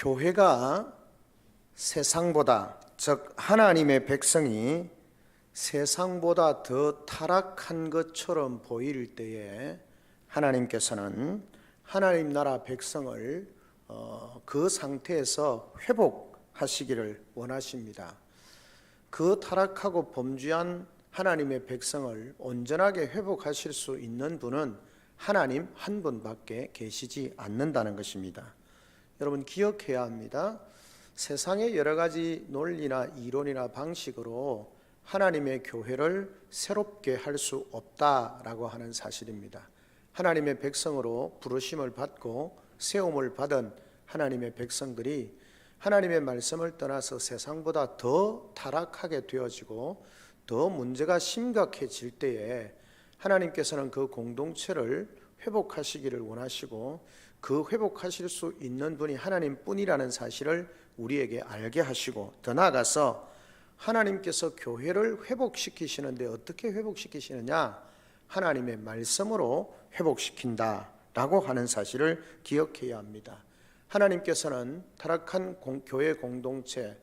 교회가 세상보다, 즉 하나님의 백성이 세상보다 더 타락한 것처럼 보일 때에 하나님께서는 하나님 나라 백성을 그 상태에서 회복하시기를 원하십니다. 그 타락하고 범죄한 하나님의 백성을 온전하게 회복하실 수 있는 분은 하나님 한 분밖에 계시지 않는다는 것입니다. 여러분 기억해야 합니다. 세상의 여러 가지 논리나 이론이나 방식으로 하나님의 교회를 새롭게 할 수 없다라고 하는 사실입니다. 하나님의 백성으로 부르심을 받고 세움을 받은 하나님의 백성들이 하나님의 말씀을 떠나서 세상보다 더 타락하게 되어지고 더 문제가 심각해질 때에 하나님께서는 그 공동체를 회복하시기를 원하시고 그 회복하실 수 있는 분이 하나님뿐이라는 사실을 우리에게 알게 하시고, 더 나아가서 하나님께서 교회를 회복시키시는데 어떻게 회복시키시느냐? 하나님의 말씀으로 회복시킨다라고 하는 사실을 기억해야 합니다. 하나님께서는 타락한 교회 공동체,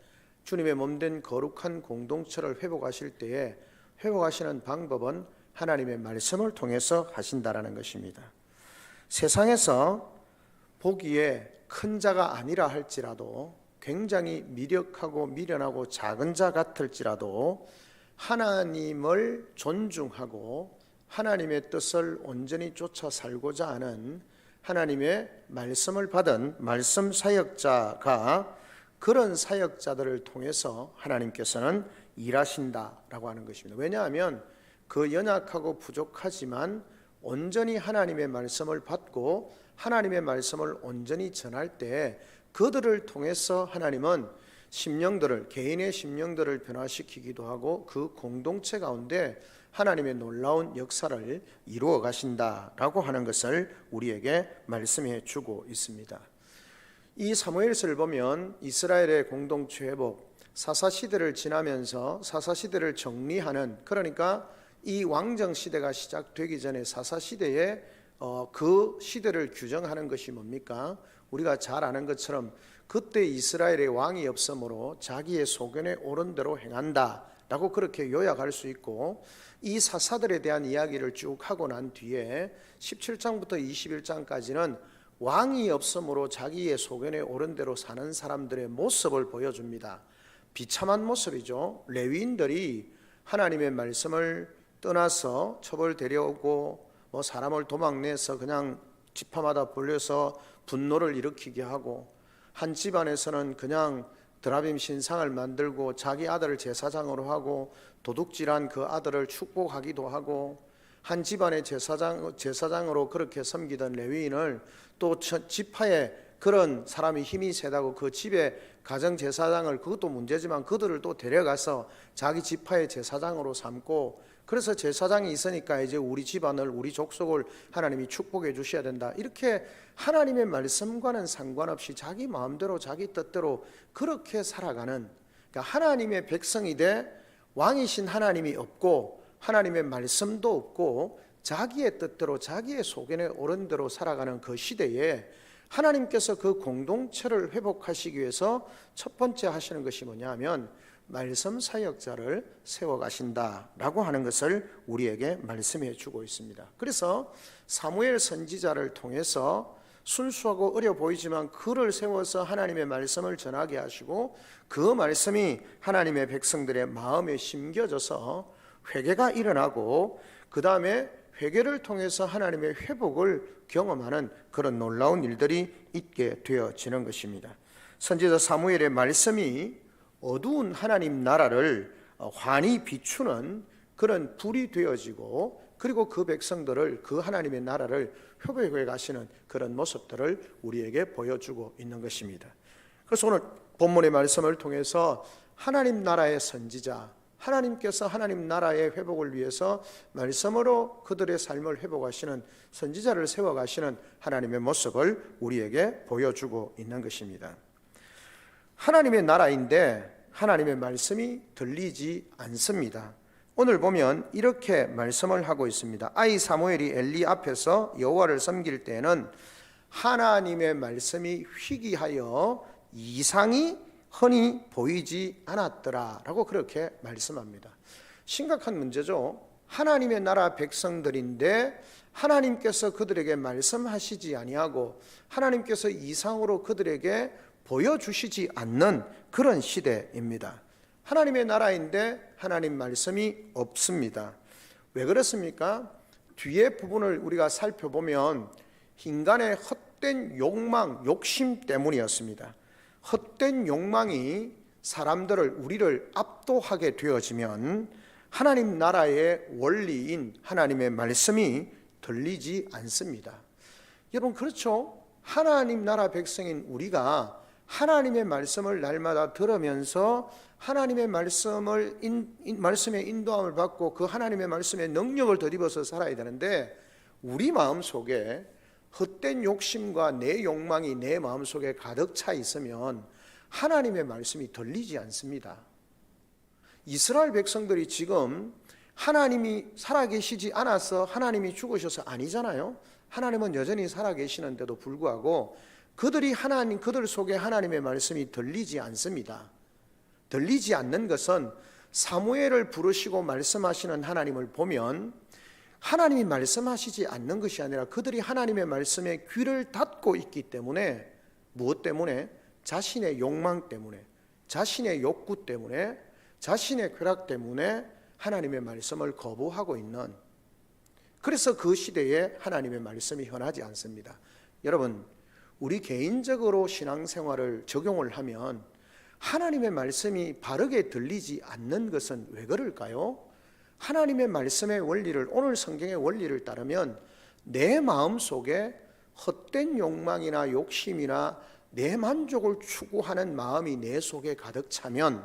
주님의 몸된 거룩한 공동체를 회복하실 때에 회복하시는 방법은 하나님의 말씀을 통해서 하신다라는 것입니다. 세상에서 보기에 큰 자가 아니라 할지라도, 굉장히 미력하고 미련하고 작은 자 같을지라도 하나님을 존중하고 하나님의 뜻을 온전히 쫓아 살고자 하는 하나님의 말씀을 받은 말씀 사역자가, 그런 사역자들을 통해서 하나님께서는 일하신다라고 하는 것입니다. 왜냐하면 그 연약하고 부족하지만 온전히 하나님의 말씀을 받고 하나님의 말씀을 온전히 전할 때 그들을 통해서 하나님은 심령들을, 개인의 심령들을 변화시키기도 하고 그 공동체 가운데 하나님의 놀라운 역사를 이루어 가신다라고 하는 것을 우리에게 말씀해 주고 있습니다. 이 사무엘서를 보면 이스라엘의 공동체 회복, 사사시대를 지나면서 사사시대를 정리하는, 그러니까 이 왕정시대가 시작되기 전에 사사시대에 그 시대를 규정하는 것이 뭡니까? 우리가 잘 아는 것처럼 그때 이스라엘의 왕이 없으므로 자기의 소견에 옳은 대로 행한다 라고 그렇게 요약할 수 있고, 이 사사들에 대한 이야기를 쭉 하고 난 뒤에 17장부터 21장까지는 왕이 없으므로 자기의 소견에 옳은 대로 사는 사람들의 모습을 보여줍니다. 비참한 모습이죠. 레위인들이 하나님의 말씀을 떠나서 처벌되려고 사람을 도망내서 그냥 지파마다 불려서 분노를 일으키게 하고, 한 집안에서는 그냥 드라빔 신상을 만들고 자기 아들을 제사장으로 하고 도둑질한 그 아들을 축복하기도 하고, 한 집안의 제사장으로 그렇게 섬기던 레위인을 또 지파에 그런 사람이 힘이 세다고 그 집에 가정제사장을, 그것도 문제지만 그들을 또 데려가서 자기 지파의 제사장으로 삼고, 그래서 제사장이 있으니까 이제 우리 집안을, 우리 족속을 하나님이 축복해 주셔야 된다, 이렇게 하나님의 말씀과는 상관없이 자기 마음대로 자기 뜻대로 그렇게 살아가는, 그러니까 하나님의 백성이 돼 왕이신 하나님이 없고 하나님의 말씀도 없고 자기의 뜻대로 자기의 소견에 옳은 대로 살아가는 그 시대에 하나님께서 그 공동체를 회복하시기 위해서 첫 번째 하시는 것이 뭐냐면 말씀 사역자를 세워가신다라고 하는 것을 우리에게 말씀해 주고 있습니다. 그래서 사무엘 선지자를 통해서 순수하고 어려 보이지만 그를 세워서 하나님의 말씀을 전하게 하시고, 그 말씀이 하나님의 백성들의 마음에 심겨져서 회개가 일어나고, 그 다음에 회개를 통해서 하나님의 회복을 경험하는 그런 놀라운 일들이 있게 되어지는 것입니다. 선지자 사무엘의 말씀이 어두운 하나님 나라를 환히 비추는 그런 불이 되어지고, 그리고 그 백성들을, 그 하나님의 나라를 회복해 가시는 그런 모습들을 우리에게 보여주고 있는 것입니다. 그래서 오늘 본문의 말씀을 통해서 하나님 나라의 선지자, 하나님께서 하나님 나라의 회복을 위해서 말씀으로 그들의 삶을 회복하시는 선지자를 세워가시는 하나님의 모습을 우리에게 보여주고 있는 것입니다. 하나님의 나라인데 하나님의 말씀이 들리지 않습니다. 오늘 보면 이렇게 말씀을 하고 있습니다. 아이 사무엘이 엘리 앞에서 여호와를 섬길 때는 하나님의 말씀이 희귀하여 이상이 흔히 보이지 않았더라라고 그렇게 말씀합니다. 심각한 문제죠. 하나님의 나라 백성들인데 하나님께서 그들에게 말씀하시지 아니하고 하나님께서 이상으로 그들에게 보여주시지 않는 그런 시대입니다. 하나님의 나라인데 하나님 말씀이 없습니다. 왜 그렇습니까? 뒤에 부분을 우리가 살펴보면 인간의 헛된 욕망, 욕심 때문이었습니다. 헛된 욕망이 사람들을, 우리를 압도하게 되어지면 하나님 나라의 원리인 하나님의 말씀이 들리지 않습니다. 여러분, 그렇죠? 하나님 나라 백성인 우리가 하나님의 말씀을 날마다 들으면서 하나님의 말씀의 인도함을 받고 그 하나님의 말씀의 능력을 덧입어서 살아야 되는데, 우리 마음속에 헛된 욕심과 내 욕망이 내 마음속에 가득 차 있으면 하나님의 말씀이 들리지 않습니다. 이스라엘 백성들이 지금 하나님이 살아계시지 않아서 하나님이 죽으셔서 아니잖아요. 하나님은 여전히 살아계시는데도 불구하고 그들 속에 하나님의 말씀이 들리지 않습니다. 들리지 않는 것은 사무엘을 부르시고 말씀하시는 하나님을 보면 하나님이 말씀하시지 않는 것이 아니라 그들이 하나님의 말씀에 귀를 닫고 있기 때문에, 무엇 때문에? 자신의 욕망 때문에, 자신의 욕구 때문에, 자신의 쾌락 때문에 하나님의 말씀을 거부하고 있는, 그래서 그 시대에 하나님의 말씀이 현하지 않습니다. 여러분, 우리 개인적으로 신앙생활을 적용을 하면 하나님의 말씀이 바르게 들리지 않는 것은 왜 그럴까요? 하나님의 말씀의 원리를, 오늘 성경의 원리를 따르면 내 마음 속에 헛된 욕망이나 욕심이나 내 만족을 추구하는 마음이 내 속에 가득 차면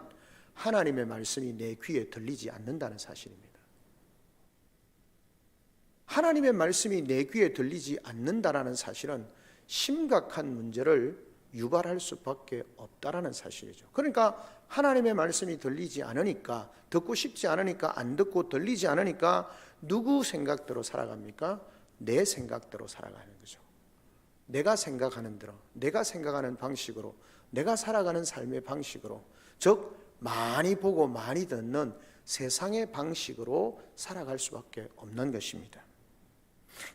하나님의 말씀이 내 귀에 들리지 않는다는 사실입니다. 하나님의 말씀이 내 귀에 들리지 않는다라는 사실은 심각한 문제를 유발할 수밖에 없다라는 사실이죠. 그러니까 하나님의 말씀이 들리지 않으니까, 듣고 싶지 않으니까 안 듣고 들리지 않으니까 누구 생각대로 살아갑니까? 내 생각대로 살아가는 거죠. 내가 생각하는 대로, 내가 생각하는 방식으로, 내가 살아가는 삶의 방식으로, 즉 많이 보고 많이 듣는 세상의 방식으로 살아갈 수밖에 없는 것입니다.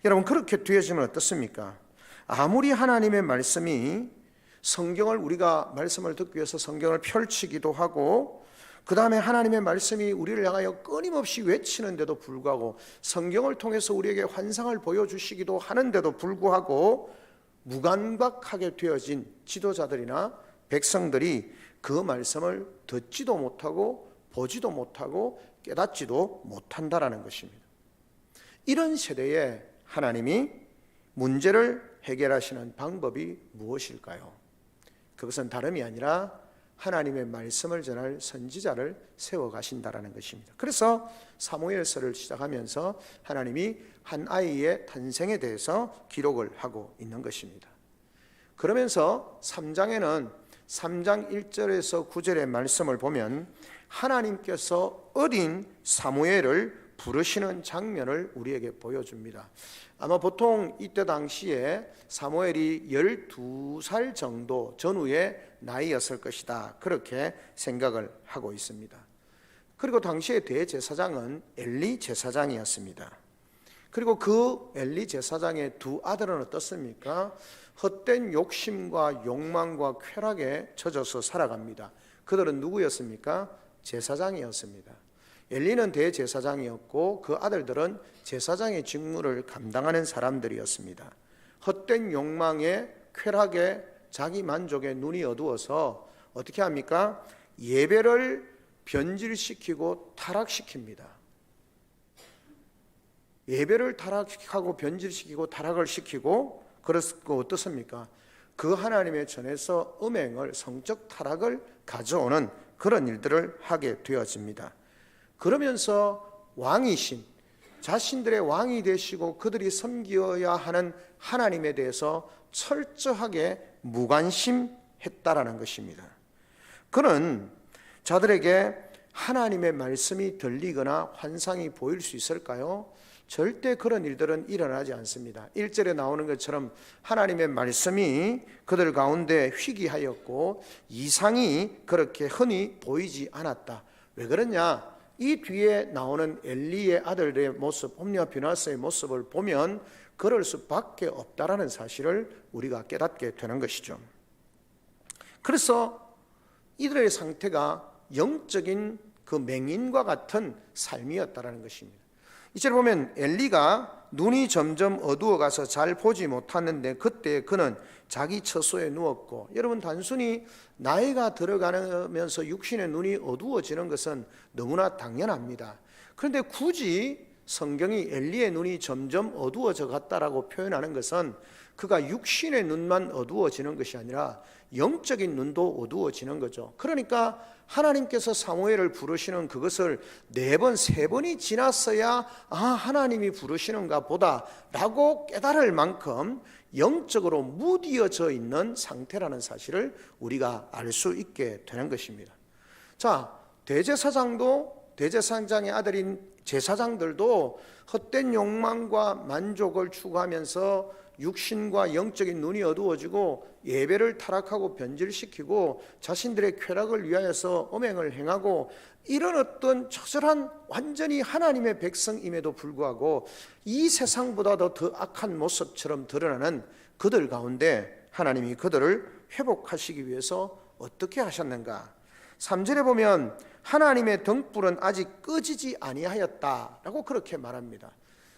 여러분, 그렇게 되어지면 어떻습니까? 아무리 하나님의 말씀이, 성경을 우리가 말씀을 듣기 위해서 성경을 펼치기도 하고 그 다음에 하나님의 말씀이 우리를 향하여 끊임없이 외치는데도 불구하고 성경을 통해서 우리에게 환상을 보여주시기도 하는데도 불구하고 무감각하게 되어진 지도자들이나 백성들이 그 말씀을 듣지도 못하고 보지도 못하고 깨닫지도 못한다라는 것입니다. 이런 세대에 하나님이 문제를 해결하시는 방법이 무엇일까요? 그것은 다름이 아니라 하나님의 말씀을 전할 선지자를 세워가신다라는 것입니다. 그래서 사무엘서를 시작하면서 하나님이 한 아이의 탄생에 대해서 기록을 하고 있는 것입니다. 그러면서 3장에는 3장 1절에서 9절의 말씀을 보면 하나님께서 어린 사무엘을 부르시는 장면을 우리에게 보여줍니다. 아마 보통 이때 당시에 사무엘이 12살 정도 전후의 나이였을 것이다, 그렇게 생각을 하고 있습니다. 그리고 당시의 대제사장은 엘리 제사장이었습니다. 그리고 그 엘리 제사장의 두 아들은 어떻습니까? 헛된 욕심과 욕망과 쾌락에 젖어서 살아갑니다. 그들은 누구였습니까? 제사장이었습니다. 엘리는 대제사장이었고 그 아들들은 제사장의 직무를 감당하는 사람들이었습니다. 헛된 욕망에, 쾌락에, 자기 만족에 눈이 어두워서 어떻게 합니까? 예배를 변질시키고 타락시킵니다. 예배를 타락하고 변질시키고 타락을 시키고, 그렇고 어떻습니까? 그 하나님의 전에서 음행을, 성적 타락을 가져오는 그런 일들을 하게 되어집니다. 그러면서 왕이신, 자신들의 왕이 되시고 그들이 섬겨야 하는 하나님에 대해서 철저하게 무관심했다라는 것입니다. 그는 자들에게 하나님의 말씀이 들리거나 환상이 보일 수 있을까요? 절대 그런 일들은 일어나지 않습니다. 1절에 나오는 것처럼 하나님의 말씀이 그들 가운데 희귀하였고 이상이 그렇게 흔히 보이지 않았다. 왜 그러냐? 이 뒤에 나오는 엘리의 아들들의 모습, 홈리와 비나스의 모습을 보면 그럴 수밖에 없다라는 사실을 우리가 깨닫게 되는 것이죠. 그래서 이들의 상태가 영적인 그 맹인과 같은 삶이었다라는 것입니다. 이제 보면 엘리가 눈이 점점 어두워가서 잘 보지 못하는데 그때 그는 자기 처소에 누웠고, 여러분 단순히 나이가 들어가면서 육신의 눈이 어두워지는 것은 너무나 당연합니다. 그런데 굳이 성경이 엘리의 눈이 점점 어두워져 갔다라고 표현하는 것은 그가 육신의 눈만 어두워지는 것이 아니라 영적인 눈도 어두워지는 거죠. 그러니까 하나님께서 사무엘을 부르시는 그것을 4번, 3번이 지났어야 하나님이 부르시는가 보다 라고 깨달을 만큼 영적으로 무디어져 있는 상태라는 사실을 우리가 알 수 있게 되는 것입니다. 자, 대제사장의 아들인 제사장들도 헛된 욕망과 만족을 추구하면서 육신과 영적인 눈이 어두워지고 예배를 타락하고 변질시키고 자신들의 쾌락을 위하여서 음행을 행하고 이런 어떤 처절한 완전히 하나님의 백성임에도 불구하고 이 세상보다도 더 악한 모습처럼 드러나는 그들 가운데 하나님이 그들을 회복하시기 위해서 어떻게 하셨는가? 3절에 보면 하나님의 등불은 아직 꺼지지 아니하였다라고 그렇게 말합니다.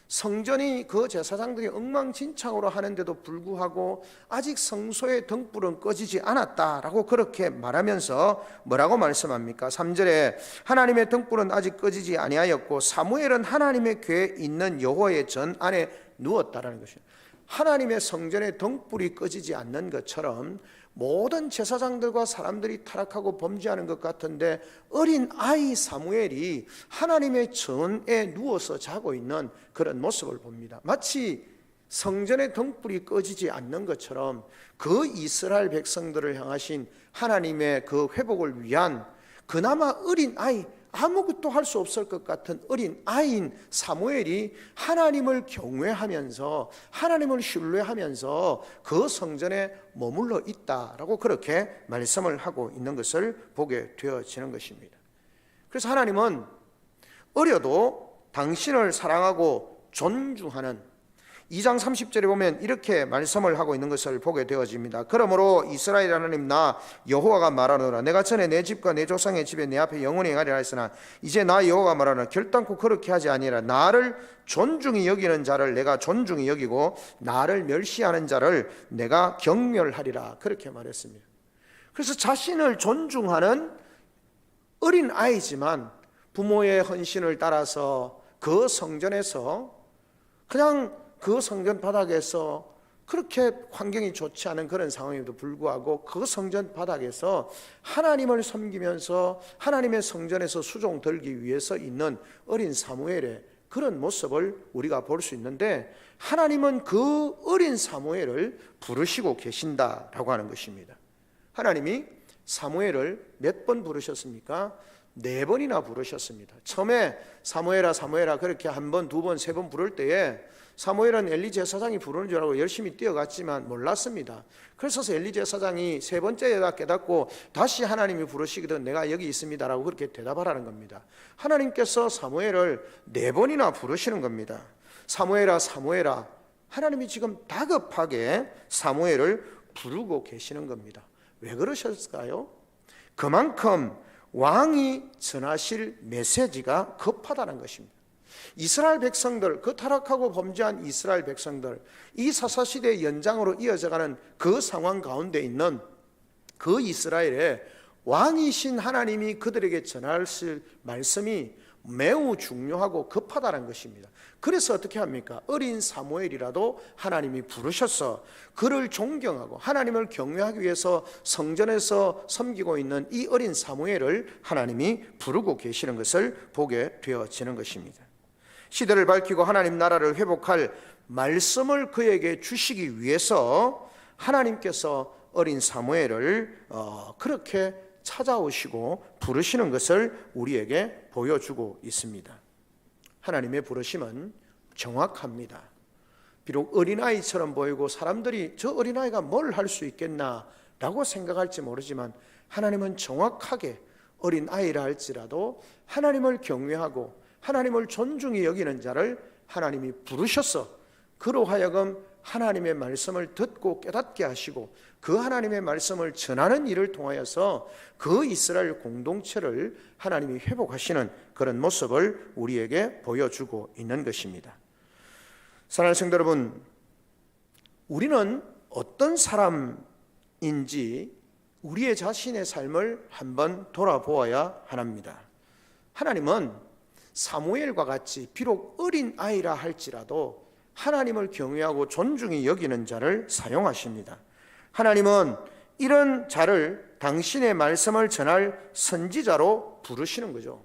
성전이 그 제사장들이 엉망진창으로 하는데도 불구하고 아직 성소의 등불은 꺼지지 않았다라고 그렇게 말하면서 뭐라고 말씀합니까? 3절에 하나님의 등불은 아직 꺼지지 아니하였고 사무엘은 하나님의 궤에 있는 여호와의 전 안에 누웠다라는 것입니다. 하나님의 성전의 등불이 꺼지지 않는 것처럼 모든 제사장들과 사람들이 타락하고 범죄하는 것 같은데 어린 아이 사무엘이 하나님의 전에 누워서 자고 있는 그런 모습을 봅니다. 마치 성전의 등불이 꺼지지 않는 것처럼 그 이스라엘 백성들을 향하신 하나님의 그 회복을 위한 그나마 어린 아이, 아무것도 할 수 없을 것 같은 어린 아이인 사무엘이 하나님을 경외하면서 하나님을 신뢰하면서 그 성전에 머물러 있다라고 그렇게 말씀을 하고 있는 것을 보게 되어지는 것입니다. 그래서 하나님은 어려도 당신을 사랑하고 존중하는 2장 30절에 보면 이렇게 말씀을 하고 있는 것을 보게 되어집니다. 그러므로 이스라엘 하나님 나 여호와가 말하노라. 내가 전에 내 집과 내 조상의 집에 내 앞에 영원히 행하리라 했으나 이제 나 여호와가 말하노라. 결단코 그렇게 하지 아니하리라. 나를 존중히 여기는 자를 내가 존중히 여기고 나를 멸시하는 자를 내가 경멸하리라. 그렇게 말했습니다. 그래서 자신을 존중하는 어린 아이지만 부모의 헌신을 따라서 그 성전에서 그냥 그 성전 바닥에서 그렇게 환경이 좋지 않은 그런 상황에도 불구하고 그 성전 바닥에서 하나님을 섬기면서 하나님의 성전에서 수종 들기 위해서 있는 어린 사무엘의 그런 모습을 우리가 볼 수 있는데 하나님은 그 어린 사무엘을 부르시고 계신다라고 하는 것입니다. 하나님이 사무엘을 몇 번 부르셨습니까? 4번이나 부르셨습니다. 처음에 사무엘아 사무엘아 그렇게 1번, 2번, 3번 부를 때에 사무엘은 엘리 제사장이 부르는 줄 알고 열심히 뛰어갔지만 몰랐습니다. 그래서 엘리 제사장이 3번째에다 깨닫고 다시 하나님이 부르시거든 내가 여기 있습니다라고 그렇게 대답하라는 겁니다. 하나님께서 사무엘을 4번이나 부르시는 겁니다. 사무엘아 사무엘아, 하나님이 지금 다급하게 사무엘을 부르고 계시는 겁니다. 왜 그러셨을까요? 그만큼 왕이 전하실 메시지가 급하다는 것입니다. 이스라엘 백성들, 그 타락하고 범죄한 이스라엘 백성들, 이 사사시대의 연장으로 이어져가는 그 상황 가운데 있는 그 이스라엘의 왕이신 하나님이 그들에게 전하실 말씀이 매우 중요하고 급하다는 것입니다. 그래서 어떻게 합니까? 어린 사무엘이라도 하나님이 부르셔서 그를 존경하고 하나님을 경외하기 위해서 성전에서 섬기고 있는 이 어린 사무엘을 하나님이 부르고 계시는 것을 보게 되어지는 것입니다. 시대를 밝히고 하나님 나라를 회복할 말씀을 그에게 주시기 위해서 하나님께서 어린 사무엘을 그렇게 찾아오시고 부르시는 것을 우리에게 보여주고 있습니다. 하나님의 부르심은 정확합니다. 비록 어린아이처럼 보이고 사람들이 저 어린아이가 뭘 할 수 있겠나 라고 생각할지 모르지만 하나님은 정확하게 어린아이라 할지라도 하나님을 경외하고 하나님을 존중히 여기는 자를 하나님이 부르셔서 그로 하여금 하나님의 말씀을 듣고 깨닫게 하시고 그 하나님의 말씀을 전하는 일을 통하여서 그 이스라엘 공동체를 하나님이 회복하시는 그런 모습을 우리에게 보여주고 있는 것입니다. 사랑하는 성도 여러분, 우리는 어떤 사람인지 우리의 자신의 삶을 한번 돌아보아야 합니다. 하나님은 사무엘과 같이 비록 어린 아이라 할지라도 하나님을 경외하고 존중히 여기는 자를 사용하십니다. 하나님은 이런 자를 당신의 말씀을 전할 선지자로 부르시는 거죠.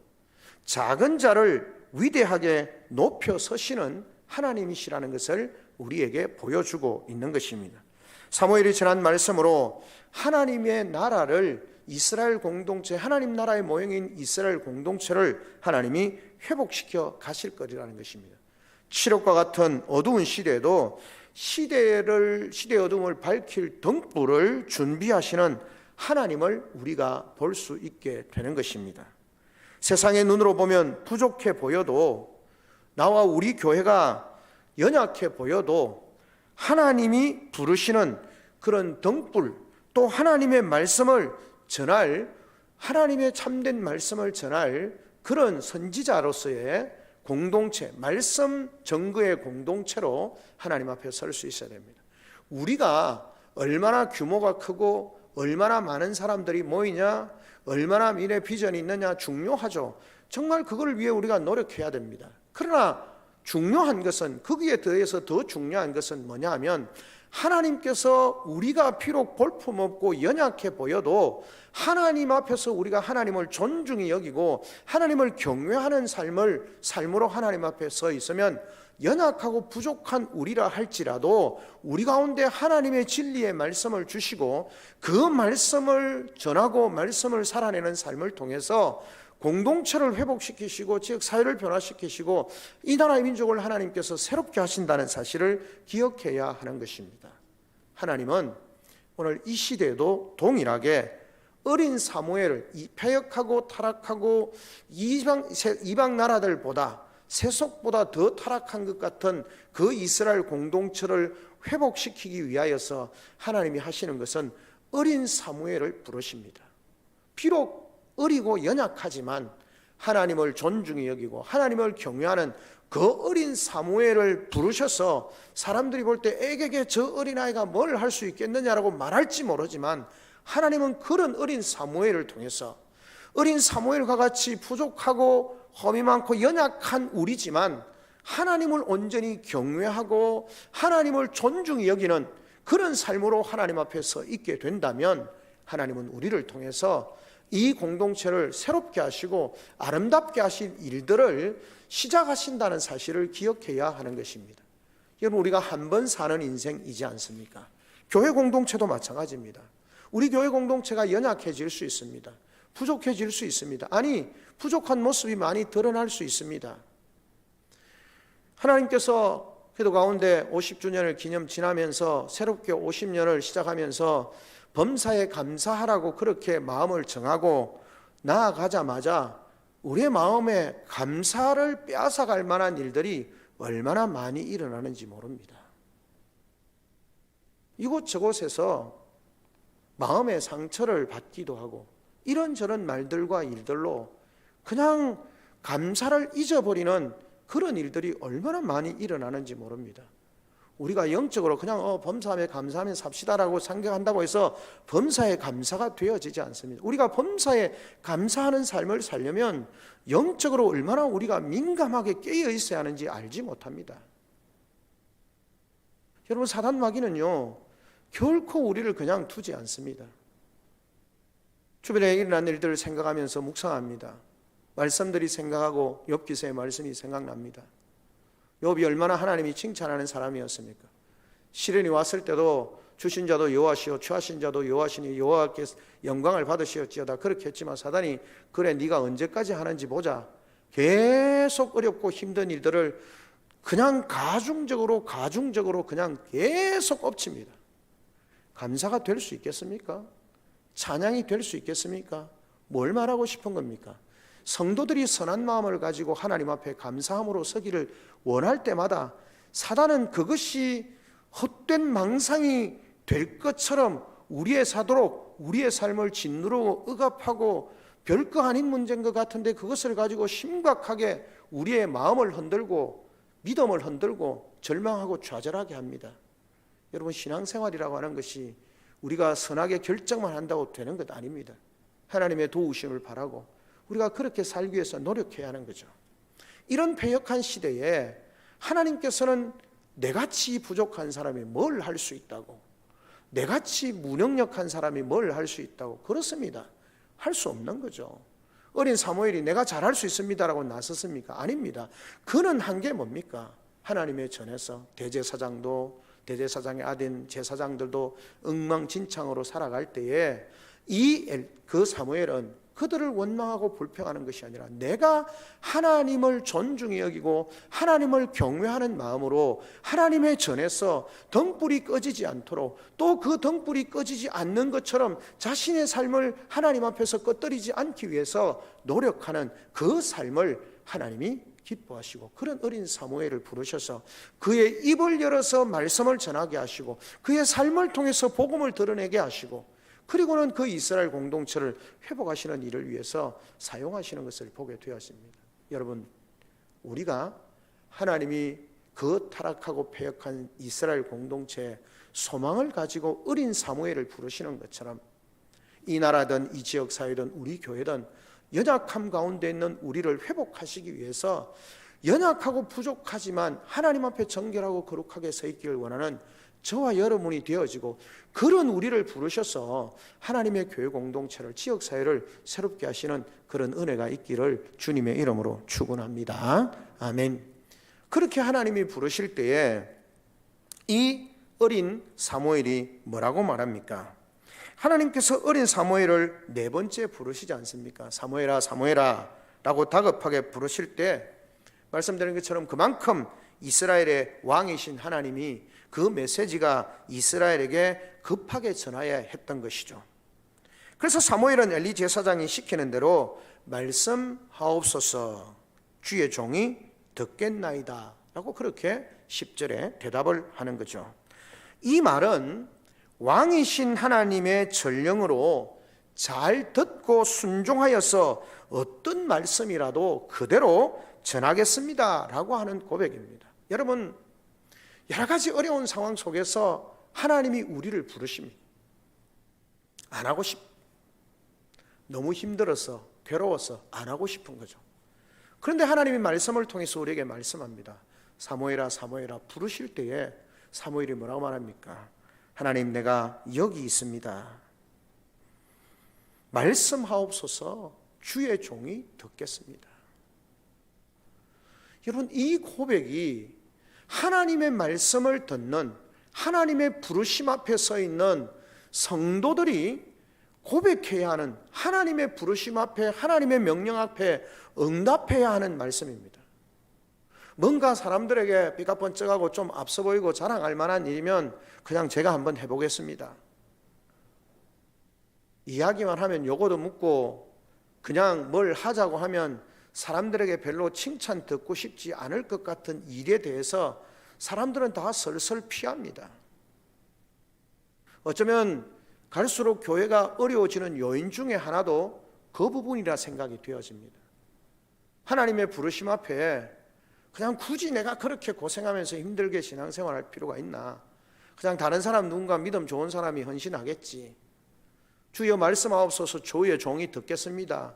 작은 자를 위대하게 높여 서시는 하나님이시라는 것을 우리에게 보여주고 있는 것입니다. 사무엘이 전한 말씀으로 하나님의 나라를 이스라엘 공동체, 하나님 나라의 모형인 이스라엘 공동체를 하나님이 회복시켜 가실 거리라는 것입니다. 칠흑과 같은 어두운 시대에도 시대의 어둠을 밝힐 등불을 준비하시는 하나님을 우리가 볼 수 있게 되는 것입니다. 세상의 눈으로 보면 부족해 보여도, 나와 우리 교회가 연약해 보여도 하나님이 부르시는 그런 등불, 또 하나님의 말씀을 전할, 하나님의 참된 말씀을 전할 그런 선지자로서의 공동체, 말씀 정거의 공동체로 하나님 앞에 설 수 있어야 됩니다. 우리가 얼마나 규모가 크고 얼마나 많은 사람들이 모이냐, 얼마나 미래 비전이 있느냐 중요하죠. 정말 그걸 위해 우리가 노력해야 됩니다. 그러나 중요한 것은, 거기에 더해서 더 중요한 것은 뭐냐 하면, 하나님께서 우리가 비록 볼품없고 연약해 보여도 하나님 앞에서 우리가 하나님을 존중히 여기고 하나님을 경외하는 삶으로 하나님 앞에 서 있으면, 연약하고 부족한 우리라 할지라도 우리 가운데 하나님의 진리의 말씀을 주시고 그 말씀을 전하고 말씀을 살아내는 삶을 통해서 공동체를 회복시키시고 즉 사회를 변화시키시고 이 나라의 민족을 하나님께서 새롭게 하신다는 사실을 기억해야 하는 것입니다. 하나님은 오늘 이 시대에도 동일하게 어린 사무엘을 패역하고 타락하고 이방 나라들보다 세속보다 더 타락한 것 같은 그 이스라엘 공동체를 회복시키기 위하여서 하나님이 하시는 것은 어린 사무엘을 부르십니다. 비록 어리고 연약하지만 하나님을 존중히 여기고 하나님을 경외하는 그 어린 사무엘을 부르셔서 사람들이 볼 때 에게게 저 어린아이가 뭘 할 수 있겠느냐라고 말할지 모르지만, 하나님은 그런 어린 사무엘을 통해서, 어린 사무엘과 같이 부족하고 험이 많고 연약한 우리지만 하나님을 온전히 경외하고 하나님을 존중히 여기는 그런 삶으로 하나님 앞에 서 있게 된다면, 하나님은 우리를 통해서 이 공동체를 새롭게 하시고 아름답게 하실 일들을 시작하신다는 사실을 기억해야 하는 것입니다. 여러분, 우리가 한 번 사는 인생이지 않습니까? 교회 공동체도 마찬가지입니다. 우리 교회 공동체가 연약해질 수 있습니다. 부족해질 수 있습니다. 아니, 부족한 모습이 많이 드러날 수 있습니다. 하나님께서 기도 가운데 50주년을 지나면서 새롭게 50년을 시작하면서 범사에 감사하라고 그렇게 마음을 정하고 나아가자마자 우리의 마음에 감사를 빼앗아갈 만한 일들이 얼마나 많이 일어나는지 모릅니다. 이곳저곳에서 마음의 상처를 받기도 하고 이런저런 말들과 일들로 그냥 감사를 잊어버리는 그런 일들이 얼마나 많이 일어나는지 모릅니다. 우리가 영적으로 그냥 범사에 감사하며 삽시다라고 생각한다고 해서 범사에 감사가 되어지지 않습니다. 우리가 범사에 감사하는 삶을 살려면 영적으로 얼마나 우리가 민감하게 깨어 있어야 하는지 알지 못합니다. 여러분, 사단 마귀는요 결코 우리를 그냥 두지 않습니다. 주변에 일어난 일들을 생각하면서 묵상합니다. 말씀들이 생각하고 욥기서의 말씀이 생각납니다. 욥이 얼마나 하나님이 칭찬하는 사람이었습니까? 시련이 왔을 때도 주신 자도 여호와시요 취하신 자도 여호와시니 여호와께 영광을 받으시었지어다 그렇게 했지만 사단이 그래 네가 언제까지 하는지 보자. 계속 어렵고 힘든 일들을 그냥 가중적으로 그냥 계속 엎칩니다. 감사가 될 수 있겠습니까? 찬양이 될 수 있겠습니까? 뭘 말하고 싶은 겁니까? 성도들이 선한 마음을 가지고 하나님 앞에 감사함으로 서기를 원할 때마다 사단은 그것이 헛된 망상이 될 것처럼 우리의 사도록 우리의 삶을 짓누르고 억압하고 별거 아닌 문제인 것 같은데 그것을 가지고 심각하게 우리의 마음을 흔들고 믿음을 흔들고 절망하고 좌절하게 합니다. 여러분, 신앙생활이라고 하는 것이 우리가 선하게 결정만 한다고 되는 것 아닙니다. 하나님의 도우심을 바라고 우리가 그렇게 살기 위해서 노력해야 하는 거죠. 이런 패역한 시대에 하나님께서는 내같이 부족한 사람이 뭘 할 수 있다고, 내같이 무능력한 사람이 뭘 할 수 있다고, 그렇습니다. 할 수 없는 거죠. 어린 사무엘이 내가 잘할 수 있습니다라고 나섰습니까? 아닙니다. 그는 한 게 뭡니까? 하나님의 전에서 대제사장도, 대제사장의 아들 제사장들도 엉망진창으로 살아갈 때에 그 사무엘은 그들을 원망하고 불평하는 것이 아니라 내가 하나님을 존중히 여기고 하나님을 경외하는 마음으로 하나님의 전에서 등불이 꺼지지 않도록, 또 그 등불이 꺼지지 않는 것처럼 자신의 삶을 하나님 앞에서 꺼뜨리지 않기 위해서 노력하는 그 삶을 하나님이 기뻐하시고, 그런 어린 사무엘을 부르셔서 그의 입을 열어서 말씀을 전하게 하시고 그의 삶을 통해서 복음을 드러내게 하시고, 그리고는 그 이스라엘 공동체를 회복하시는 일을 위해서 사용하시는 것을 보게 되었습니다. 여러분, 우리가 하나님이 그 타락하고 패역한 이스라엘 공동체에 소망을 가지고 어린 사무엘을 부르시는 것처럼 이 나라든 이 지역 사회든 우리 교회든 연약함 가운데 있는 우리를 회복하시기 위해서 연약하고 부족하지만 하나님 앞에 정결하고 거룩하게 서 있기를 원하는 저와 여러분이 되어지고, 그런 우리를 부르셔서 하나님의 교회 공동체를, 지역사회를 새롭게 하시는 그런 은혜가 있기를 주님의 이름으로 축원합니다. 아멘. 그렇게 하나님이 부르실 때에 이 어린 사무엘이 뭐라고 말합니까? 하나님께서 어린 사무엘을 네 번째 부르시지 않습니까? 사무엘아, 사무엘아 라고 다급하게 부르실 때 말씀드린 것처럼 그만큼 이스라엘의 왕이신 하나님이 그 메시지가 이스라엘에게 급하게 전하여야 했던 것이죠. 그래서 사무엘은 엘리 제사장이 시키는 대로 말씀하옵소서, 주의 종이 듣겠나이다 라고 그렇게 10절에 대답을 하는 거죠. 이 말은 왕이신 하나님의 전령으로 잘 듣고 순종하여서 어떤 말씀이라도 그대로 전하겠습니다 라고 하는 고백입니다. 여러분, 여러 가지 어려운 상황 속에서 하나님이 우리를 부르십니다. 안 하고 너무 힘들어서 괴로워서 안 하고 싶은 거죠. 그런데 하나님이 말씀을 통해서 우리에게 말씀합니다. 사무엘아, 사무엘아 부르실 때에 사무엘이 뭐라고 말합니까? 하나님, 내가 여기 있습니다. 말씀하옵소서, 주의 종이 듣겠습니다. 여러분, 이 고백이 하나님의 말씀을 듣는, 하나님의 부르심 앞에 서 있는 성도들이 고백해야 하는, 하나님의 부르심 앞에, 하나님의 명령 앞에 응답해야 하는 말씀입니다. 뭔가 사람들에게 삐까뻔쩍하고 좀 앞서 보이고 자랑할 만한 일이면 그냥 제가 한번 해보겠습니다. 이야기만 하면 요거도 묻고 그냥 뭘 하자고 하면 사람들에게 별로 칭찬 듣고 싶지 않을 것 같은 일에 대해서 사람들은 다 설설 피합니다. 어쩌면 갈수록 교회가 어려워지는 요인 중에 하나도 그 부분이라 생각이 되어집니다. 하나님의 부르심 앞에 그냥 굳이 내가 그렇게 고생하면서 힘들게 신앙생활할 필요가 있나? 그냥 다른 사람, 누군가 믿음 좋은 사람이 헌신하겠지. 주여 말씀하옵소서, 주의 종이 듣겠습니다.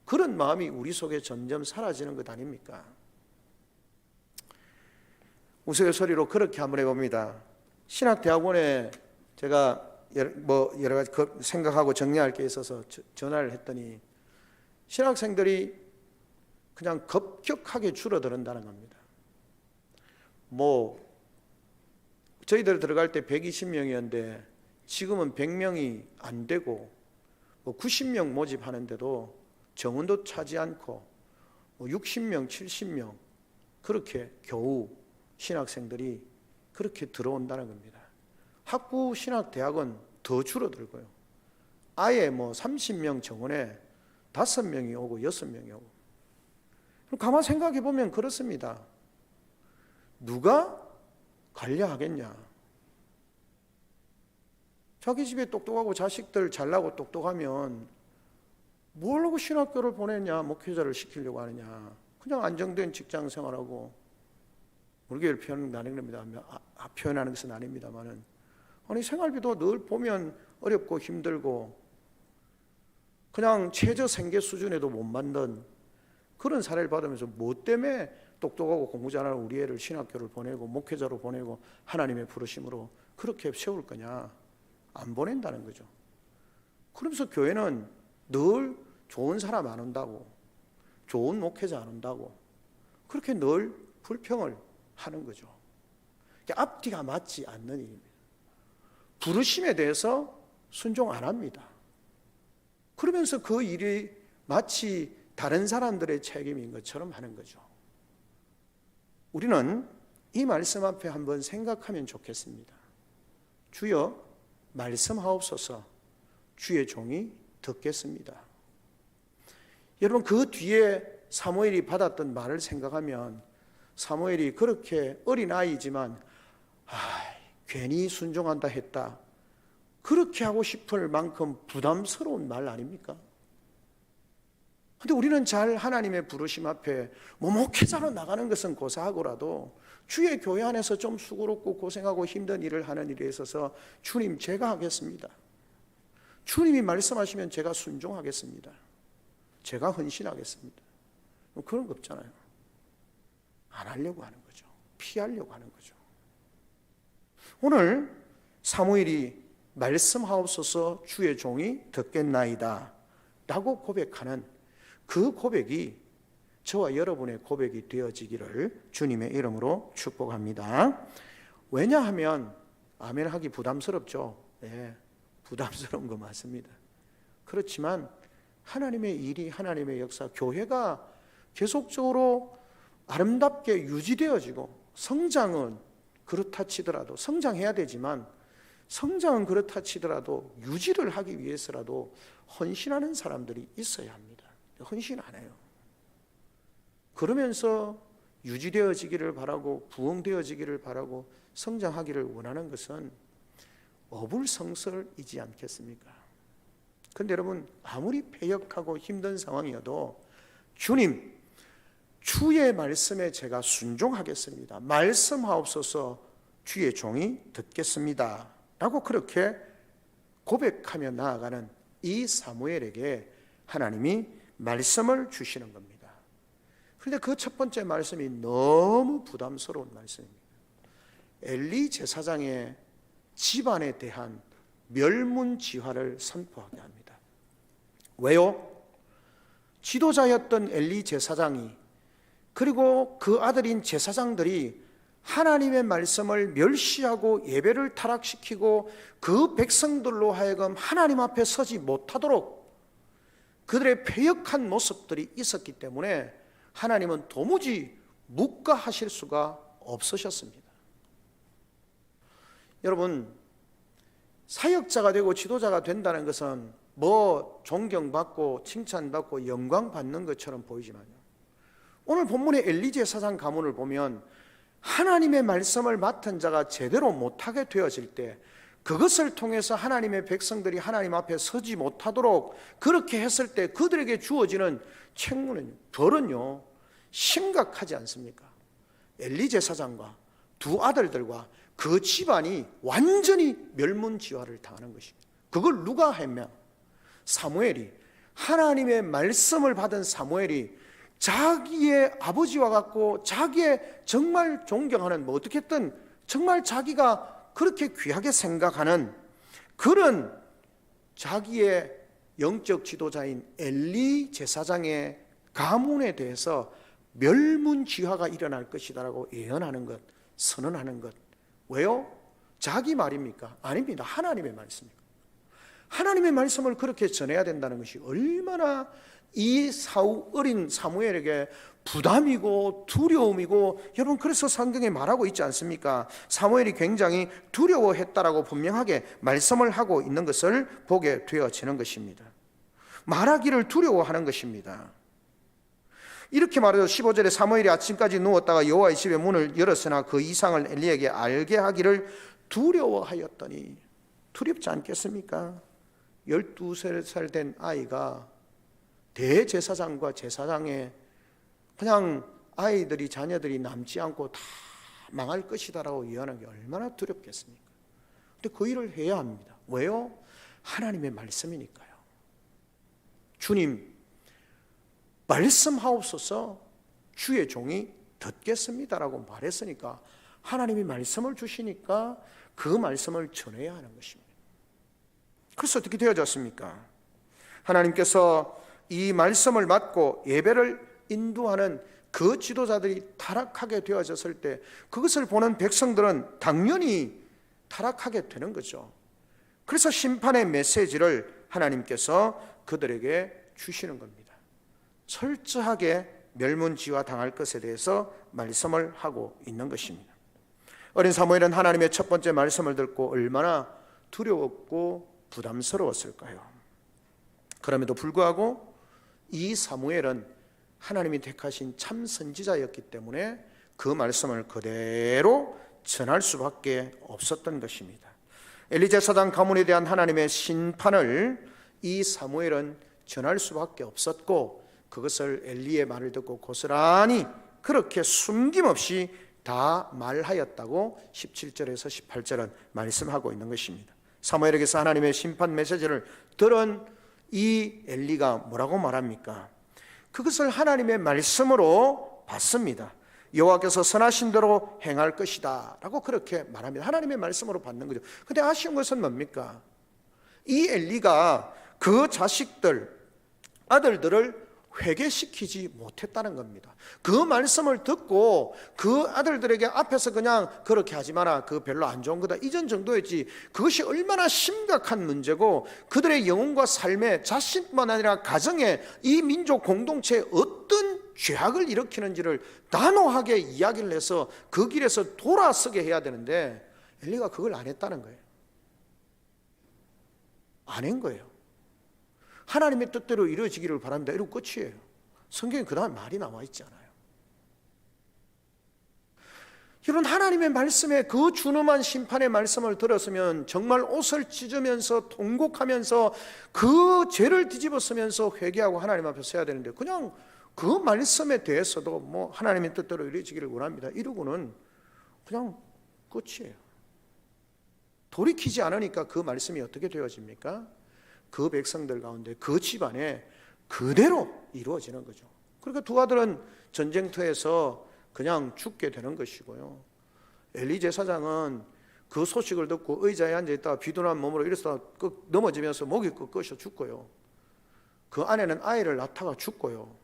그런 마음이 우리 속에 점점 사라지는 것 아닙니까? 우스갯소리로 그렇게 한번 해봅니다. 신학대학원에 제가 여러 가지 생각하고 정리할 게 있어서 전화를 했더니 신학생들이 그냥 급격하게 줄어든다는 겁니다. 저희들 들어갈 때 120명이었는데 지금은 100명이 안 되고 90명 모집하는데도 정원도 차지 않고 60명, 70명 그렇게 겨우 신학생들이 그렇게 들어온다는 겁니다. 학부 신학대학은 더 줄어들고요. 아예 30명 정원에 5명이 오고 6명이 오고. 가만 생각해 보면 그렇습니다. 누가 관리하겠냐? 자기 집에 똑똑하고 자식들 잘나고 똑똑하면 뭐라고 신학교를 보내냐, 목회자를 시키려고 하느냐. 그냥 안정된 직장 생활하고, 우리 교회를 표현하는 것은 아닙니다만은, 아니 생활비도 늘 보면 어렵고 힘들고 그냥 최저 생계 수준에도 못 만든 그런 사례를 받으면서 뭐 때문에 똑똑하고 공부 잘하는 우리 애를 신학교를 보내고 목회자로 보내고 하나님의 부르심으로 그렇게 세울 거냐? 안 보낸다는 거죠. 그러면서 교회는 늘 좋은 사람 안 온다고, 좋은 목회자 안 온다고 그렇게 늘 불평을 하는 거죠. 앞뒤가 맞지 않는 일입니다. 부르심에 대해서 순종 안 합니다. 그러면서 그 일이 마치 다른 사람들의 책임인 것처럼 하는 거죠. 우리는 이 말씀 앞에 한번 생각하면 좋겠습니다. 주여 말씀하옵소서, 주의 종이 듣겠습니다. 여러분, 그 뒤에 사무엘이 받았던 말을 생각하면 사무엘이 그렇게 어린아이지만 괜히 순종한다 했다, 그렇게 하고 싶을 만큼 부담스러운 말 아닙니까? 그런데 우리는 잘 하나님의 부르심 앞에 목회자로 나가는 것은 고사하고라도 주의 교회 안에서 좀 수고롭고 고생하고 힘든 일을 하는 일에 있어서 주님 제가 하겠습니다, 주님이 말씀하시면 제가 순종하겠습니다, 제가 헌신하겠습니다, 그런 거 없잖아요. 안 하려고 하는 거죠. 피하려고 하는 거죠. 오늘 사무엘이 말씀하옵소서 주의 종이 듣겠나이다 라고 고백하는 그 고백이 저와 여러분의 고백이 되어지기를 주님의 이름으로 축복합니다. 왜냐하면 아멘 하기 부담스럽죠. 네, 부담스러운 거 맞습니다. 그렇지만 하나님의 일이, 하나님의 역사, 교회가 계속적으로 아름답게 유지되어지고, 성장은 그렇다 치더라도, 성장해야 되지만 성장은 그렇다 치더라도 유지를 하기 위해서라도 헌신하는 사람들이 있어야 합니다. 헌신 안 해요. 그러면서 유지되어지기를 바라고 부흥되어지기를 바라고 성장하기를 원하는 것은 어불성설이지 않겠습니까? 그런데 여러분, 아무리 패역하고 힘든 상황이어도 주님, 주의 말씀에 제가 순종하겠습니다, 말씀하옵소서 주의 종이 듣겠습니다 라고 그렇게 고백하며 나아가는 이 사무엘에게 하나님이 말씀을 주시는 겁니다. 그런데 그 첫 번째 말씀이 너무 부담스러운 말씀입니다. 엘리 제사장의 집안에 대한 멸문지화를 선포하게 합니다. 왜요? 지도자였던 엘리 제사장이, 그리고 그 아들인 제사장들이 하나님의 말씀을 멸시하고 예배를 타락시키고 그 백성들로 하여금 하나님 앞에 서지 못하도록 그들의 패역한 모습들이 있었기 때문에 하나님은 도무지 묵과하실 수가 없으셨습니다. 여러분, 사역자가 되고 지도자가 된다는 것은 존경받고 칭찬받고 영광받는 것처럼 보이지만요, 오늘 본문의 엘리 제사장 가문을 보면 하나님의 말씀을 맡은 자가 제대로 못하게 되어질 때, 그것을 통해서 하나님의 백성들이 하나님 앞에 서지 못하도록 그렇게 했을 때 그들에게 주어지는 책무는, 벌은요 심각하지 않습니까? 엘리 제사장과 두 아들들과 그 집안이 완전히 멸문지화를 당하는 것입니다. 그걸 누가 했냐? 사무엘이, 하나님의 말씀을 받은 사무엘이 자기의 아버지와 같고 자기의 정말 존경하는, 어떻게든 정말 자기가 그렇게 귀하게 생각하는 그런 자기의 영적 지도자인 엘리 제사장의 가문에 대해서 멸문지화가 일어날 것이다라고 예언하는 것, 선언하는 것. 왜요? 자기 말입니까? 아닙니다. 하나님의 말씀입니다. 하나님의 말씀을 그렇게 전해야 된다는 것이 얼마나 이 어린 사무엘에게 부담이고 두려움이고, 여러분 그래서 성경에 말하고 있지 않습니까? 사무엘이 굉장히 두려워했다라고 분명하게 말씀을 하고 있는 것을 보게 되어지는 것입니다. 말하기를 두려워하는 것입니다. 이렇게 말해서 15절에 사무엘이 아침까지 누웠다가 여호와의 집의 문을 열었으나 그 이상을 엘리에게 알게 하기를 두려워하였더니, 두렵지 않겠습니까? 12살 된 아이가 대제사장과 제사장의 그냥 아이들이, 자녀들이 남지 않고 다 망할 것이다라고 예언하는 게 얼마나 두렵겠습니까? 근데 그 일을 해야 합니다. 왜요? 하나님의 말씀이니까요. 주님, 말씀하옵소서, 주의 종이 듣겠습니다라고 말했으니까 하나님이 말씀을 주시니까 그 말씀을 전해야 하는 것입니다. 그래서 어떻게 되어졌습니까? 하나님께서 이 말씀을 받고 예배를 인도하는 그 지도자들이 타락하게 되어졌을 때 그것을 보는 백성들은 당연히 타락하게 되는 거죠. 그래서 심판의 메시지를 하나님께서 그들에게 주시는 겁니다. 철저하게 멸문지화 당할 것에 대해서 말씀을 하고 있는 것입니다. 어린 사무엘은 하나님의 첫 번째 말씀을 듣고 얼마나 두려웠고 부담스러웠을까요? 그럼에도 불구하고 이 사무엘은 하나님이 택하신 참 선지자였기 때문에 그 말씀을 그대로 전할 수밖에 없었던 것입니다. 엘리 제사장 가문에 대한 하나님의 심판을 이 사무엘은 전할 수밖에 없었고, 그것을 엘리의 말을 듣고 고스란히 그렇게 숨김없이 다 말하였다고 17절에서 18절은 말씀하고 있는 것입니다. 사무엘에게서 하나님의 심판 메시지를 들은 이 엘리가 뭐라고 말합니까? 그것을 하나님의 말씀으로 받습니다. 여호와께서 선하신 대로 행할 것이다 라고 그렇게 말합니다. 하나님의 말씀으로 받는 거죠. 근데 아쉬운 것은 뭡니까? 이 엘리가 그 자식들, 아들들을 회개시키지 못했다는 겁니다. 그 말씀을 듣고 그 아들들에게 앞에서 그냥 그렇게 하지 마라, 그거 별로 안 좋은 거다, 이전 정도였지, 그것이 얼마나 심각한 문제고 그들의 영혼과 삶에, 자신뿐만 아니라 가정에, 이 민족 공동체에 어떤 죄악을 일으키는지를 단호하게 이야기를 해서 그 길에서 돌아서게 해야 되는데 엘리가 그걸 안 했다는 거예요. 안 한 거예요. 하나님의 뜻대로 이루어지기를 바랍니다, 이러고 끝이에요. 성경에 그 다음 말이 나와 있지 않아요. 여러분, 하나님의 말씀에 그 준엄한 심판의 말씀을 들었으면 정말 옷을 찢으면서 통곡하면서 그 죄를 뒤집어쓰면서 회개하고 하나님 앞에 서야 되는데, 그냥 그 말씀에 대해서도 뭐 하나님의 뜻대로 이루어지기를 원합니다, 이러고는 그냥 끝이에요. 돌이키지 않으니까 그 말씀이 어떻게 되어집니까? 그 백성들 가운데, 그 집안에 그대로 이루어지는 거죠. 그러니까 두 아들은 전쟁터에서 그냥 죽게 되는 것이고요. 엘리 제사장은 그 소식을 듣고 의자에 앉아있다가 비둔한 몸으로 일어서다 넘어지면서 목이 꺾여서 죽고요. 그 아내는 아이를 낳다가 죽고요.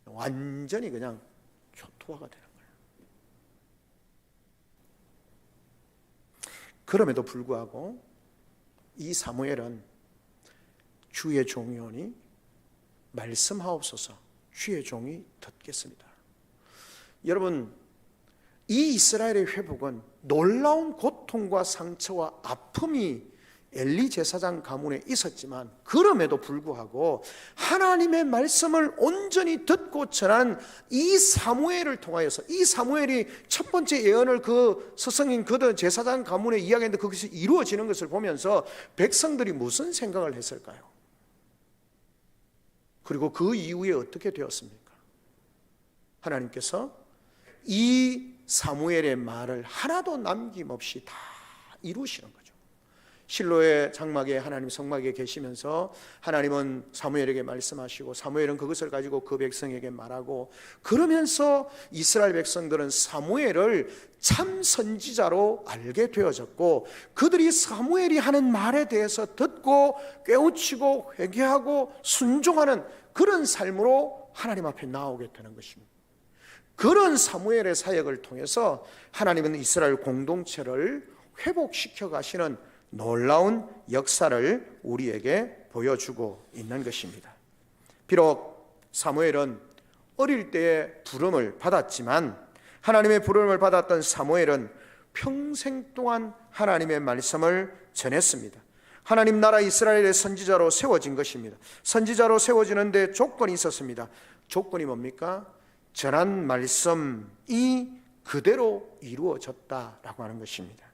완전히 그냥 초토화가 되는 거예요. 그럼에도 불구하고 이 사무엘은 주의 종이오니 말씀하옵소서, 주의 종이 듣겠습니다. 여러분, 이 이스라엘의 회복은 놀라운 고통과 상처와 아픔이 엘리 제사장 가문에 있었지만, 그럼에도 불구하고 하나님의 말씀을 온전히 듣고 전하는 이 사무엘을 통하여서, 이 사무엘이 첫 번째 예언을 그 스승인 그들 제사장 가문에 이야기했는데 그것이 이루어지는 것을 보면서 백성들이 무슨 생각을 했을까요? 그리고 그 이후에 어떻게 되었습니까? 하나님께서 이 사무엘의 말을 하나도 남김없이 다 이루시는 거죠. 실로의 장막에, 하나님 성막에 계시면서 하나님은 사무엘에게 말씀하시고, 사무엘은 그것을 가지고 그 백성에게 말하고, 그러면서 이스라엘 백성들은 사무엘을 참 선지자로 알게 되어졌고, 그들이 사무엘이 하는 말에 대해서 듣고 깨우치고 회개하고 순종하는 그런 삶으로 하나님 앞에 나오게 되는 것입니다. 그런 사무엘의 사역을 통해서 하나님은 이스라엘 공동체를 회복시켜 가시는 놀라운 역사를 우리에게 보여주고 있는 것입니다. 비록 사무엘은 어릴 때에 부름을 받았지만 하나님의 부름을 받았던 사무엘은 평생 동안 하나님의 말씀을 전했습니다. 하나님 나라 이스라엘의 선지자로 세워진 것입니다. 선지자로 세워지는데 조건이 있었습니다. 조건이 뭡니까? 전한 말씀이 그대로 이루어졌다라고 하는 것입니다.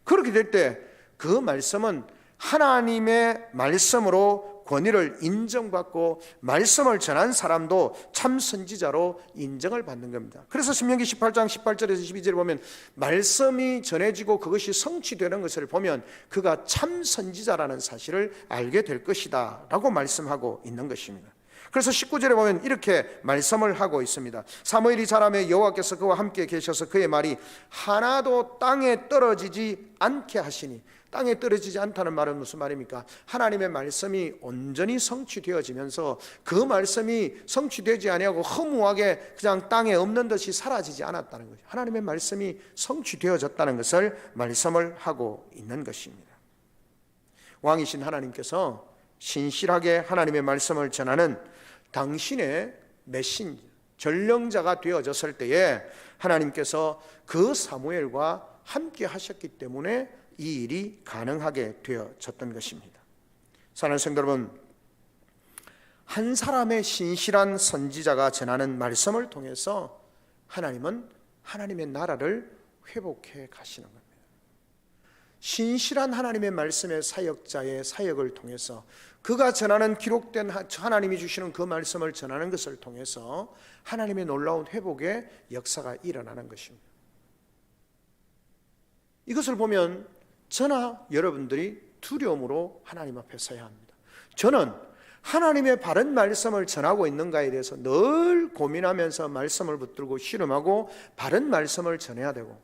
그렇게 될 때 그 말씀은 하나님의 말씀으로 권위를 인정받고 말씀을 전한 사람도 참 선지자로 인정을 받는 겁니다. 그래서 신명기 18장 18절에서 22절에 보면 말씀이 전해지고 그것이 성취되는 것을 보면 그가 참 선지자라는 사실을 알게 될 것이다 라고 말씀하고 있는 것입니다. 그래서 19절에 보면 이렇게 말씀을 하고 있습니다. 사무엘이 자라매 여호와께서 그와 함께 계셔서 그의 말이 하나도 땅에 떨어지지 않게 하시니, 땅에 떨어지지 않다는 말은 무슨 말입니까? 하나님의 말씀이 온전히 성취되어지면서 그 말씀이 성취되지 아니하고 허무하게 그냥 땅에 없는 듯이 사라지지 않았다는 거죠. 하나님의 말씀이 성취되어졌다는 것을 말씀을 하고 있는 것입니다. 왕이신 하나님께서 신실하게 하나님의 말씀을 전하는 당신의 메신저, 전령자가 되어졌을 때에 하나님께서 그 사무엘과 함께 하셨기 때문에 이 일이 가능하게 되어졌던 것입니다. 사랑하는 성도 여러분, 한 사람의 신실한 선지자가 전하는 말씀을 통해서 하나님은 하나님의 나라를 회복해 가시는 겁니다. 신실한 하나님의 말씀의 사역자의 사역을 통해서 그가 전하는 기록된 하나님이 주시는 그 말씀을 전하는 것을 통해서 하나님의 놀라운 회복의 역사가 일어나는 것입니다. 이것을 보면 저나 여러분들이 두려움으로 하나님 앞에 서야 합니다. 저는 하나님의 바른 말씀을 전하고 있는가에 대해서 늘 고민하면서 말씀을 붙들고 씨름하고 바른 말씀을 전해야 되고,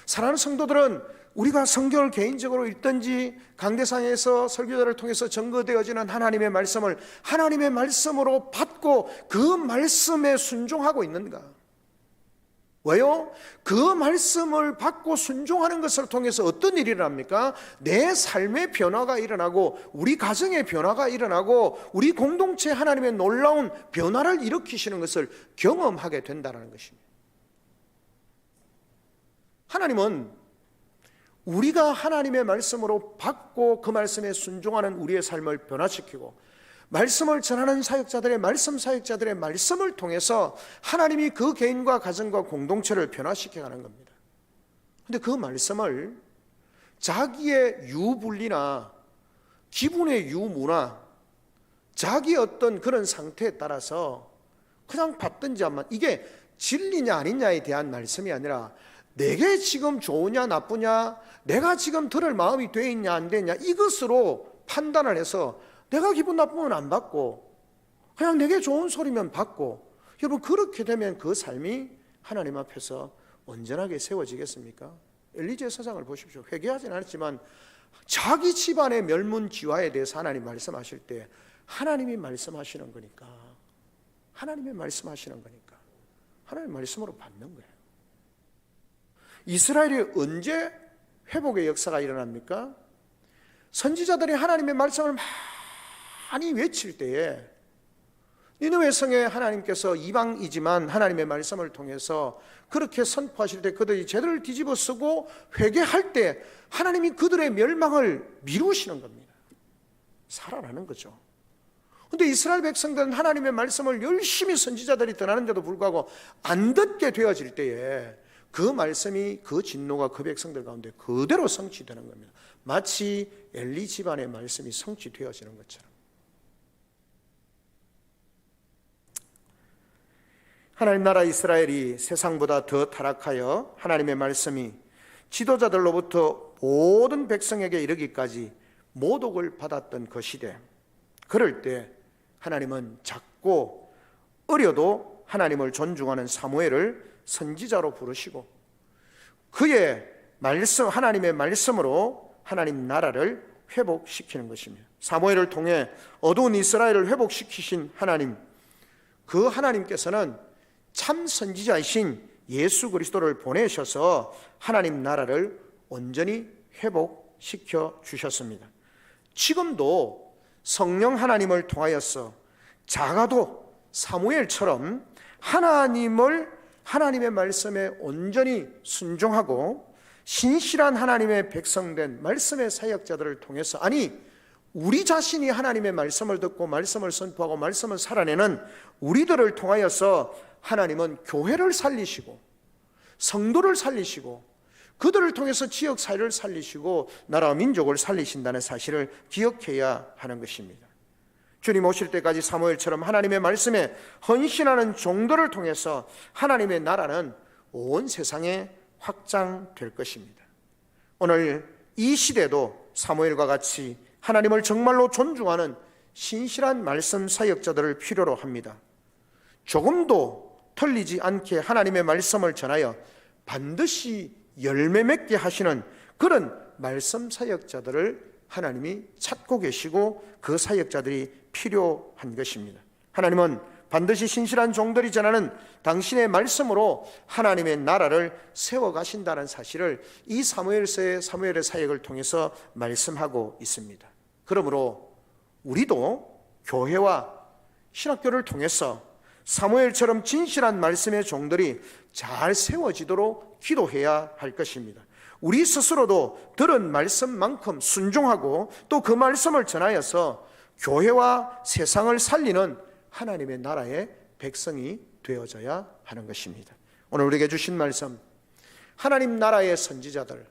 사랑하는 성도들은 우리가 성경을 개인적으로 읽든지 강대상에서 설교자를 통해서 증거되어지는 하나님의 말씀을 하나님의 말씀으로 받고 그 말씀에 순종하고 있는가? 왜요? 그 말씀을 받고 순종하는 것을 통해서 어떤 일이 일어납니까? 내 삶의 변화가 일어나고 우리 가정의 변화가 일어나고 우리 공동체 하나님의 놀라운 변화를 일으키시는 것을 경험하게 된다는 것입니다. 하나님은 우리가 하나님의 말씀으로 받고 그 말씀에 순종하는 우리의 삶을 변화시키고 말씀을 전하는 사역자들의 말씀 사역자들의 말씀을 통해서 하나님이 그 개인과 가정과 공동체를 변화시켜가는 겁니다. 그런데 그 말씀을 자기의 유분리나 기분의 유무나 자기 어떤 그런 상태에 따라서 그냥 받든지 안 받든지, 이게 진리냐 아니냐에 대한 말씀이 아니라 내게 지금 좋으냐 나쁘냐, 내가 지금 들을 마음이 돼 있냐 안 되냐, 이것으로 판단을 해서 내가 기분 나쁘면 안 받고 그냥 내게 좋은 소리면 받고, 여러분 그렇게 되면 그 삶이 하나님 앞에서 온전하게 세워지겠습니까? 엘리제 서장을 보십시오. 회개하진 않았지만 자기 집안의 멸문지화에 대해서 하나님 말씀하실 때 하나님이 말씀하시는 거니까, 하나님이 말씀하시는 거니까 하나님 말씀으로 받는 거예요. 이스라엘이 언제 회복의 역사가 일어납니까? 선지자들이 하나님의 말씀을 많이 외칠 때에 니느웨 성에 하나님께서 이방이지만 하나님의 말씀을 통해서 그렇게 선포하실 때 그들이 제대로 뒤집어 쓰고 회개할 때 하나님이 그들의 멸망을 미루시는 겁니다. 살아나는 거죠. 그런데 이스라엘 백성들은 하나님의 말씀을 열심히 선지자들이 전하는데도 불구하고 안 듣게 되어질 때에 그 말씀이 그 진노가 그 백성들 가운데 그대로 성취되는 겁니다. 마치 엘리 집안의 말씀이 성취되어지는 것처럼. 하나님 나라 이스라엘이 세상보다 더 타락하여 하나님의 말씀이 지도자들로부터 모든 백성에게 이르기까지 모독을 받았던 그 시대, 그럴 때 하나님은 작고 어려도 하나님을 존중하는 사무엘을 선지자로 부르시고 그의 말씀, 하나님의 말씀으로 하나님 나라를 회복시키는 것입니다. 사무엘을 통해 어두운 이스라엘을 회복시키신 하나님, 그 하나님께서는 참 선지자이신 예수 그리스도를 보내셔서 하나님 나라를 온전히 회복시켜 주셨습니다. 지금도 성령 하나님을 통하여서 작아도 사무엘처럼 하나님의 말씀에 온전히 순종하고 신실한 하나님의 백성된 말씀의 사역자들을 통해서, 아니 우리 자신이 하나님의 말씀을 듣고 말씀을 선포하고 말씀을 살아내는 우리들을 통하여서 하나님은 교회를 살리시고 성도를 살리시고 그들을 통해서 지역사회를 살리시고 나라와 민족을 살리신다는 사실을 기억해야 하는 것입니다. 주님 오실 때까지 사무엘처럼 하나님의 말씀에 헌신하는 종들을 통해서 하나님의 나라는 온 세상에 확장될 것입니다. 오늘 이 시대도 사무엘과 같이 하나님을 정말로 존중하는 신실한 말씀 사역자들을 필요로 합니다. 조금도 틀리지 않게 하나님의 말씀을 전하여 반드시 열매 맺게 하시는 그런 말씀 사역자들을 하나님이 찾고 계시고 그 사역자들이 필요한 것입니다. 하나님은 반드시 신실한 종들이 전하는 당신의 말씀으로 하나님의 나라를 세워가신다는 사실을 이 사무엘서의 사무엘의 사역을 통해서 말씀하고 있습니다. 그러므로 우리도 교회와 신학교를 통해서 사무엘처럼 진실한 말씀의 종들이 잘 세워지도록 기도해야 할 것입니다. 우리 스스로도 들은 말씀만큼 순종하고 또 그 말씀을 전하여서 교회와 세상을 살리는 하나님의 나라의 백성이 되어져야 하는 것입니다. 오늘 우리에게 주신 말씀, 하나님 나라의 선지자들,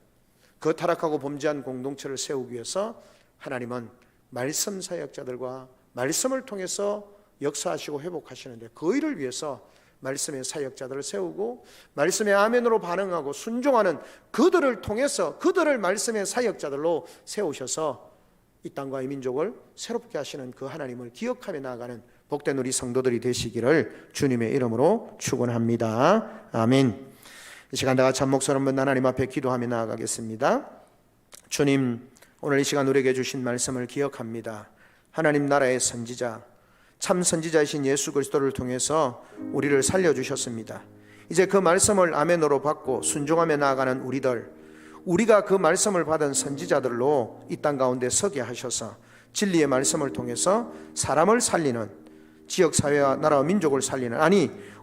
그 타락하고 범죄한 공동체를 세우기 위해서 하나님은 말씀 사역자들과 말씀을 통해서 역사하시고 회복하시는데, 그 일을 위해서 말씀의 사역자들을 세우고 말씀의 아멘으로 반응하고 순종하는 그들을 통해서 그들을 말씀의 사역자들로 세우셔서 이 땅과 이 민족을 새롭게 하시는 그 하나님을 기억하며 나아가는 복된 우리 성도들이 되시기를 주님의 이름으로 축원합니다. 아멘. 이 시간 다 같이 한 목소리 한번 하나님 앞에 기도하며 나아가겠습니다. 주님, 오늘 이 시간 우리에게 주신 말씀을 기억합니다. 하나님 나라의 선지자, 참 선지자이신 예수 그리스도를 통해서 우리를 살려주셨습니다. 이제 그 말씀을 아멘으로 받고 순종하며 나아가는 우리가 그 말씀을 받은 선지자들로 이 땅 가운데 서게 하셔서 진리의 말씀을 통해서 사람을 살리는, 지역사회와 나라와 민족을 살리는, 아니